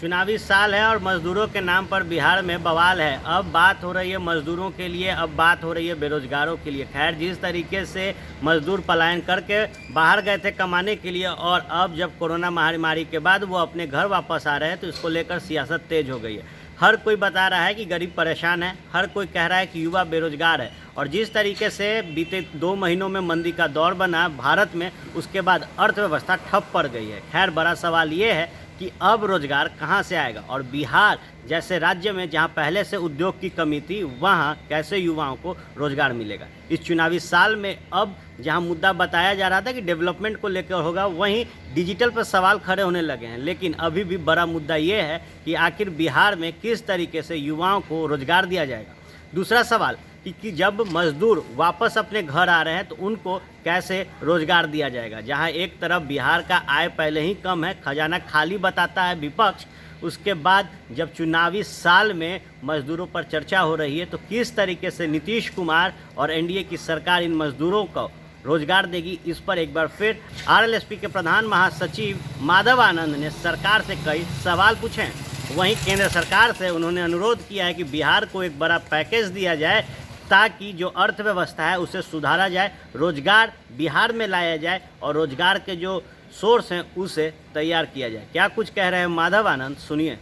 चुनावी साल है और मजदूरों के नाम पर बिहार में बवाल है। अब बात हो रही है मजदूरों के लिए, अब बात हो रही है बेरोजगारों के लिए। खैर, जिस तरीके से मजदूर पलायन करके बाहर गए थे कमाने के लिए और अब जब कोरोना महामारी के बाद वो अपने घर वापस आ रहे हैं तो इसको लेकर सियासत तेज हो गई है। हर कोई बता रहा है कि गरीब परेशान है, हर कोई कह रहा है कि युवा बेरोजगार है। और जिस तरीके से बीते 2 महीनों में मंदी का दौर बना भारत में, उसके बाद अर्थव्यवस्था ठप पड़ गई है। खैर, बड़ा सवाल ये है कि अब रोजगार कहाँ से आएगा और बिहार जैसे राज्य में जहाँ पहले से उद्योग की कमी थी, वहाँ कैसे युवाओं को रोजगार मिलेगा। इस चुनावी साल में अब जहाँ मुद्दा बताया जा रहा था कि डेवलपमेंट को लेकर होगा, वहीं डिजिटल पर सवाल खड़े होने लगे हैं। लेकिन अभी भी बड़ा मुद्दा ये है कि आखिर बिहार में किस तरीके से युवाओं को रोजगार दिया जाएगा। दूसरा सवाल कि जब मजदूर वापस अपने घर आ रहे हैं तो उनको कैसे रोजगार दिया जाएगा। जहां एक तरफ बिहार का आय पहले ही कम है, खजाना खाली बताता है विपक्ष, उसके बाद जब चुनावी साल में मजदूरों पर चर्चा हो रही है तो किस तरीके से नीतीश कुमार और एनडीए की सरकार इन मजदूरों को रोजगार देगी, इस पर एक बार फिर आरएलएसपी के प्रधान महासचिव माधव आनंद ने सरकार से कई सवाल पूछे हैं। वहीं केंद्र सरकार से उन्होंने अनुरोध किया है कि बिहार को एक बड़ा पैकेज दिया जाए ताकि जो अर्थव्यवस्था है उसे सुधारा जाए, रोजगार बिहार में लाया जाए और रोजगार के जो सोर्स हैं उसे तैयार किया जाए। क्या कुछ कह रहे हैं माधव आनंद, सुनिए।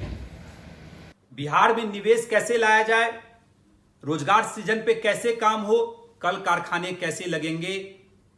बिहार में निवेश कैसे लाया जाए, रोजगार सृजन पे कैसे काम हो, कल कारखाने कैसे लगेंगे,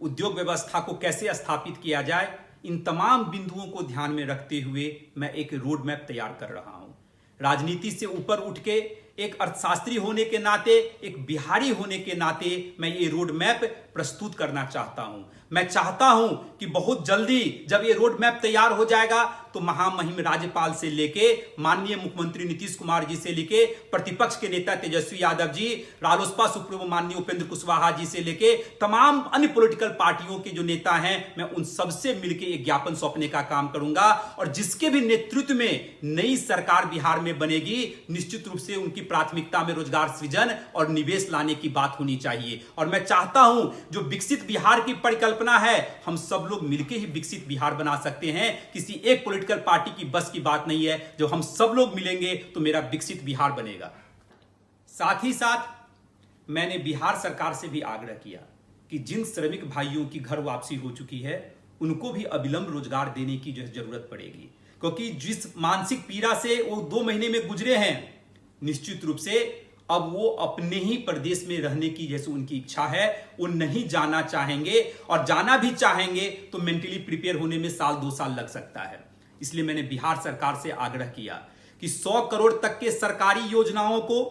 उद्योग व्यवस्था को कैसे स्थापित किया जाए, इन तमाम बिंदुओं को ध्यान में रखते हुए मैं एक रोड मैप तैयार कर रहा हूं। राजनीति से ऊपर उठ के एक अर्थशास्त्री होने के नाते, एक बिहारी होने के नाते मैं ये रोड मैप प्रस्तुत करना चाहता हूं। मैं चाहता हूं कि बहुत जल्दी जब ये रोड मैप तैयार हो जाएगा तो महामहिम राज्यपाल से लेके माननीय मुख्यमंत्री नीतीश कुमार जी से लेके प्रतिपक्ष के नेता तेजस्वी यादव जी, रालोसपा सुप्रीमो माननीय उपेंद्र कुशवाहा जी से लेके तमाम अन्य पॉलिटिकल पार्टियों के जो नेता हैं, मैं उन सबसे मिलकर एक ज्ञापन सौंपने का काम करूंगा। और जिसके भी नेतृत्व में नई सरकार बिहार में बनेगी, निश्चित रूप से उनकी प्राथमिकता में रोजगार सृजन और निवेश लाने की बात होनी चाहिए। और मैं चाहता हूं जो विकसित बिहार की परिकल्पना है, हम सब लोग मिलकर ही विकसित बिहार बना सकते हैं। किसी एक पॉलिटिकल पार्टी की बस की बात नहीं है। जो हम सब लोग मिलेंगे तो मेरा विकसित बिहार बनेगा। साथ ही साथ मैंने बिहार सरकार से भी आग्रह किया कि जिन श्रमिक भाइयों की घर वापसी हो चुकी है उनको भी अविलंब रोजगार देने की जो जरूरत पड़ेगी, क्योंकि जिस मानसिक पीड़ा से वो 2 महीने में गुजरे हैं, निश्चित रूप से अब वो अपने ही प्रदेश में रहने की जैसे उनकी इच्छा है, वो नहीं जाना चाहेंगे। और जाना भी चाहेंगे तो मेंटली प्रिपेयर होने में 1-2 साल लग सकता है। इसलिए मैंने बिहार सरकार से आग्रह किया कि 100 करोड़ तक के सरकारी योजनाओं को,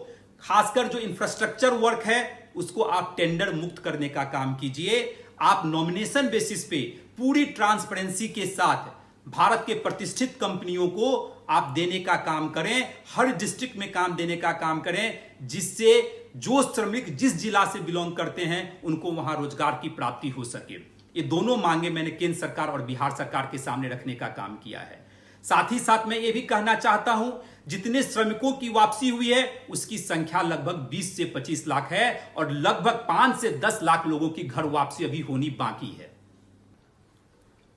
खासकर जो इंफ्रास्ट्रक्चर वर्क है, उसको आप टेंडर मुक्त करने का काम कीजिए। आप नॉमिनेशन बेसिस पे पूरी ट्रांसपेरेंसी के साथ भारत के प्रतिष्ठित कंपनियों को आप देने का काम करें, हर डिस्ट्रिक्ट में काम देने का काम करें, जिससे जो श्रमिक जिस जिला से बिलोंग करते हैं उनको वहां रोजगार की प्राप्ति हो सके। ये दोनों मांगे मैंने केंद्र सरकार और बिहार सरकार के सामने रखने का काम किया है। साथ ही साथ मैं ये भी कहना चाहता हूं, जितने श्रमिकों की वापसी हुई है उसकी संख्या लगभग 20 से 25 लाख है और लगभग 5 से 10 लाख लोगों की घर वापसी अभी होनी बाकी है।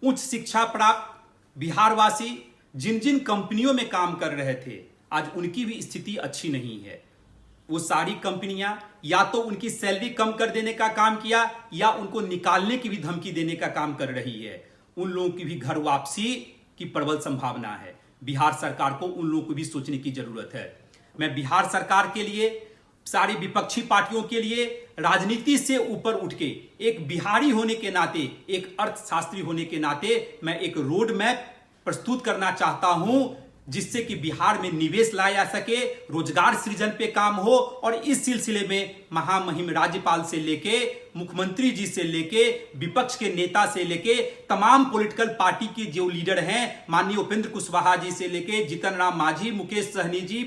उच्च शिक्षा प्राप्त बिहारवासी जिन जिन कंपनियों में काम कर रहे थे, आज उनकी भी स्थिति अच्छी नहीं है। वो सारी कंपनियां या तो उनकी सैलरी कम कर देने का काम किया या उनको निकालने की भी धमकी देने का काम कर रही है। उन लोगों की भी घर वापसी की प्रबल संभावना है। बिहार सरकार को उन लोगों को भी सोचने की जरूरत है। मैं बिहार सरकार के लिए, सारी विपक्षी पार्टियों के लिए, राजनीति से ऊपर उठ के एक बिहारी होने के नाते, एक अर्थशास्त्री होने के नाते मैं एक रोड मैप प्रस्तुत करना चाहता हूं, जिससे कि बिहार में निवेश लाया जा सके, रोजगार सृजन पे काम हो। और इस सिलसिले में महामहिम राज्यपाल से लेके, मुख्यमंत्री जी से लेके, विपक्ष के नेता से लेके, तमाम पॉलिटिकल पार्टी के जो लीडर हैं, माननीय उपेंद्र कुशवाहा जी से लेके, जीतन राम मांझी, मुकेश सहनी जी,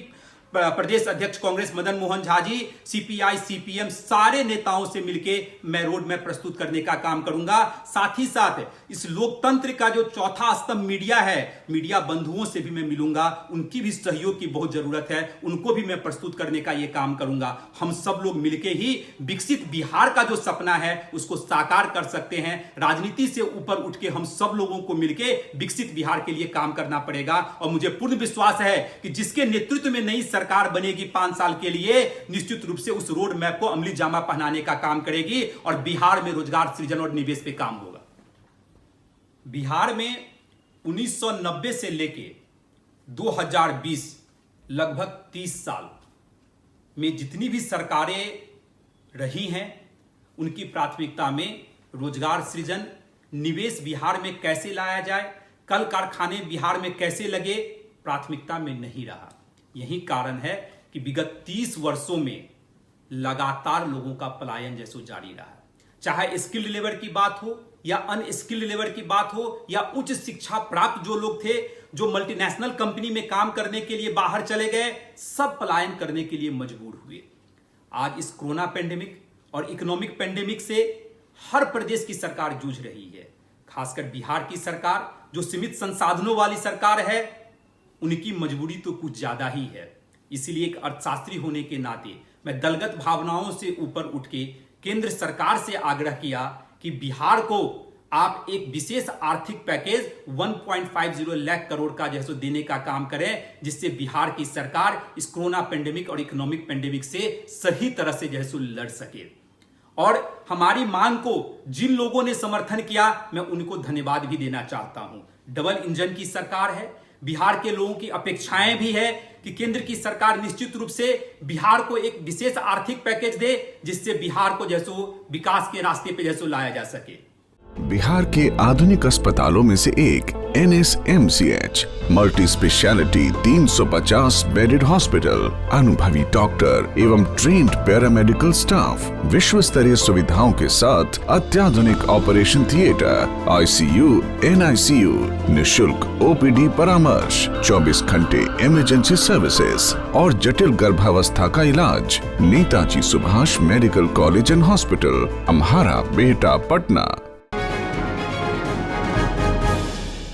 प्रदेश अध्यक्ष कांग्रेस मदन मोहन झा जी, सीपीआई, सीपीएम, सारे नेताओं से मिलके मैं रोड मैप प्रस्तुत करने का काम करूंगा। साथ ही साथ इस लोकतंत्र का जो चौथा स्तंभ मीडिया है, मीडिया बंधुओं से भी मैं मिलूंगा, उनकी भी सहयोग की बहुत जरूरत है, उनको भी मैं प्रस्तुत करने का यह काम करूंगा। हम सब लोग मिलके ही विकसित बिहार का जो सपना है उसको साकार कर सकते हैं। राजनीति से ऊपर उठ के हम सब लोगों को मिलके विकसित बिहार के लिए काम करना पड़ेगा। और मुझे पूर्ण विश्वास है कि जिसके नेतृत्व में नई सरकार बनेगी 5 साल के लिए, निश्चित रूप से उस रोड मैप को अमली जामा पहनाने का काम करेगी और बिहार में रोजगार सृजन और निवेश पे काम होगा। बिहार में 1990 से लेके 2020 लगभग 30 साल में जितनी भी सरकारें रही हैं, उनकी प्राथमिकता में रोजगार सृजन, निवेश बिहार में कैसे लाया जाए, कल कारखाने बिहार में कैसे लगे, प्राथमिकता में नहीं रहा। यही कारण है कि विगत 30 वर्षों में लगातार लोगों का पलायन जैसो जारी रहा। चाहे स्किल्ड लेबर की बात हो या अनस्किल्ड लेबर की बात हो या उच्च शिक्षा प्राप्त जो लोग थे, जो मल्टीनेशनल कंपनी में काम करने के लिए बाहर चले गए, सब पलायन करने के लिए मजबूर हुए। आज इस कोरोना पेंडेमिक और इकोनॉमिक पेंडेमिक से हर प्रदेश की सरकार जूझ रही है। खासकर बिहार की सरकार, जो सीमित संसाधनों वाली सरकार है, उनकी मजबूरी तो कुछ ज्यादा ही है। इसलिए एक अर्थशास्त्री होने के नाते मैं दलगत भावनाओं से ऊपर उठ के केंद्र सरकार से आग्रह किया कि बिहार को आप एक विशेष आर्थिक पैकेज 1.50 लाख करोड़ का जैसे देने का काम करें, जिससे बिहार की सरकार इस कोरोना पेंडेमिक और इकोनॉमिक पेंडेमिक से सही तरह से जैसे लड़ सके। और हमारी मांग को जिन लोगों ने समर्थन किया, मैं उनको धन्यवाद भी देना चाहता हूं। डबल इंजन की सरकार है, बिहार के लोगों की अपेक्षाएं भी है कि केंद्र की सरकार निश्चित रूप से बिहार को एक विशेष आर्थिक पैकेज दे, जिससे बिहार को जैसो विकास के रास्ते पे जैसो लाया जा सके। बिहार के आधुनिक अस्पतालों में से एक NSMCH multi speciality 350 bedded hospital, अनुभवी डॉक्टर एवं ट्रेन्ड पैरामेडिकल स्टाफ, विश्व स्तरीय सुविधाओं के साथ अत्याधुनिक ऑपरेशन थिएटर, ICU, NICU, निशुल्क OPD परामर्श, 24 घंटे इमरजेंसी सर्विसेज और जटिल गर्भावस्था का इलाज। Netaji Subhash medical college and hospital, Amhara, Bihta, Patna.